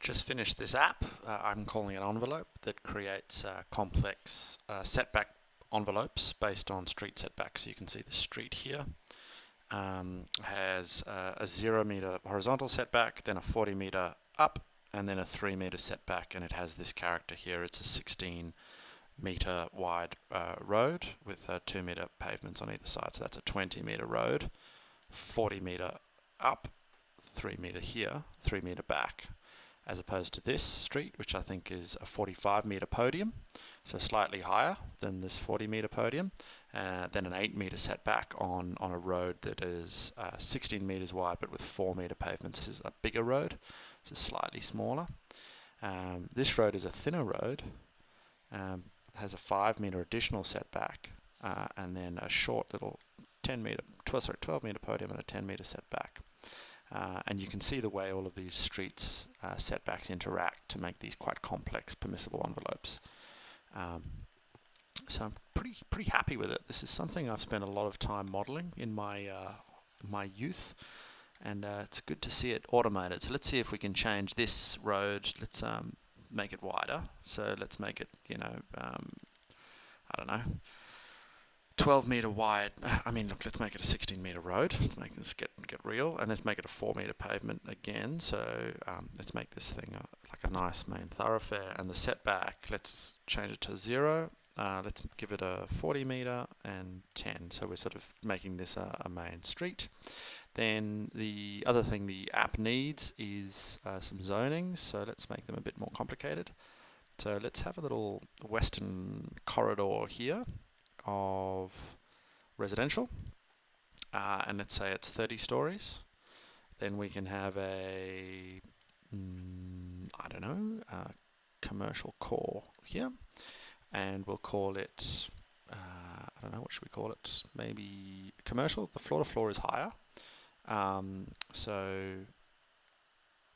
Just finished this app. I'm calling it Envelope, that creates complex setback envelopes based on street setbacks. So you can see the street here has a 0 meter horizontal setback, then a 40 meter up, and then a 3 meter setback. And it has this character here. It's a 16 meter wide road with 2 meter pavements on either side. So that's a 20 meter road, 40 meter up, 3 meter here, 3 meter back, as opposed to this street, which I think is a 45 meter podium, so slightly higher than this 40 meter podium, then an 8 meter setback on a road that is 16 meters wide but with 4 meter pavements. This is a bigger road, this is slightly smaller. This road is a thinner road, has a 5 meter additional setback, and then a short little 12 meter podium and a 10 meter setback. And you can see the way all of these streets setbacks interact to make these quite complex permissible envelopes. So I'm pretty happy with it. This is something I've spent a lot of time modeling in my youth, and it's good to see it automated. So let's see if we can change this road. Let's make it wider. So let's make it, I don't know, 12 meter wide. Look, let's make it a 16 meter road. Let's get real, and let's make it a 4 meter pavement again. So let's make this thing like a nice main thoroughfare, and the setback, let's change it to 0. Let's give it a 40 meter and 10. So we're sort of making this a main street. Then the other thing the app needs is some zonings. So let's make them a bit more complicated. So let's have a little western corridor here of residential, and let's say it's 30 stories. Then we can have a commercial core here, and we'll call it what should we call it? Maybe commercial. The floor to floor is higher, so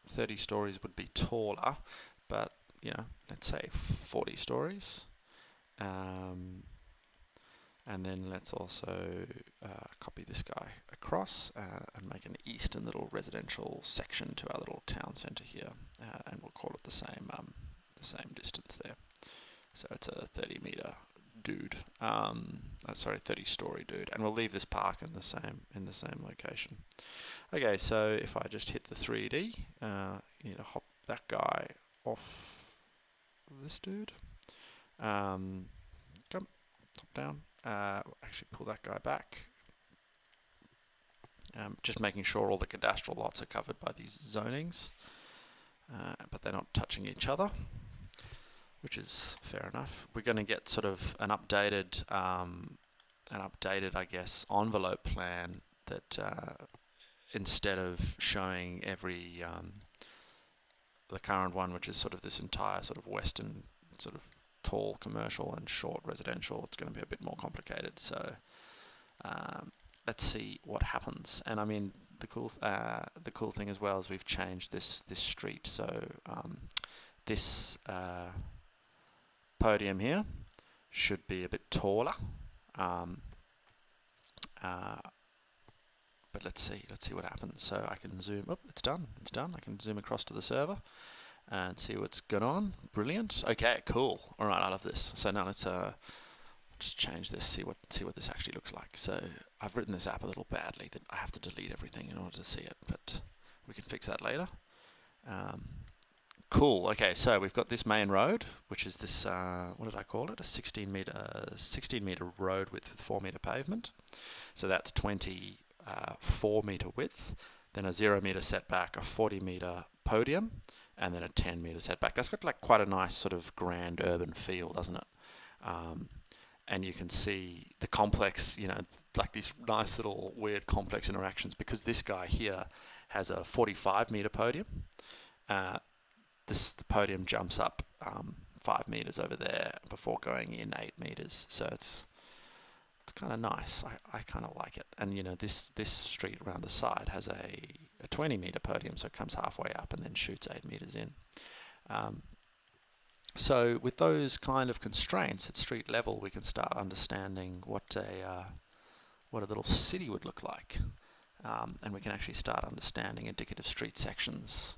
30 stories would be taller, but let's say 40 stories. And then let's also copy this guy across and make an eastern little residential section to our little town center here, and we'll call it the same distance there. So it's a 30 meter dude, 30 story dude, and we'll leave this park in the same location. Okay, so if I just hit the 3D, you need to hop that guy off this dude. Come, top down. Actually pull that guy back. Just making sure all the cadastral lots are covered by these zonings, but they're not touching each other, which is fair enough. We're going to get sort of an updated, I guess, envelope plan that instead of showing every the current one, which is sort of this entire sort of western sort of tall commercial and short residential, it's going to be a bit more complicated. So let's see what happens. And I mean, the cool thing as well is we've changed this street. So this podium here should be a bit taller. But let's see what happens. So I can zoom. Oh, it's done. I can zoom across to the server and see what's going on. Brilliant. Okay, cool. All right, I love this. So now let's just change this. See what this actually looks like. So I've written this app a little badly that I have to delete everything in order to see it, but we can fix that later. Cool. Okay, so we've got this main road, which is this. What did I call it? A 16 meter road with 4 meter pavement. So that's 4 meter width. Then a 0 meter setback, a 40 meter podium, and then a 10 meter setback. That's got like quite a nice sort of grand urban feel, doesn't it? And you can see the complex, like these nice little weird complex interactions, because this guy here has a 45 meter podium. The podium jumps up 5 meters over there before going in 8 meters. So it's kind of nice. I kind of like it. And this street around the side has a 20 meter podium, so it comes halfway up and then shoots 8 meters in. So with those kind of constraints at street level, we can start understanding what a little city would look like, and we can actually start understanding indicative street sections.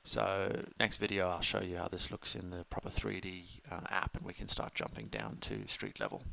So next video I'll show you how this looks in the proper 3D app, and we can start jumping down to street level.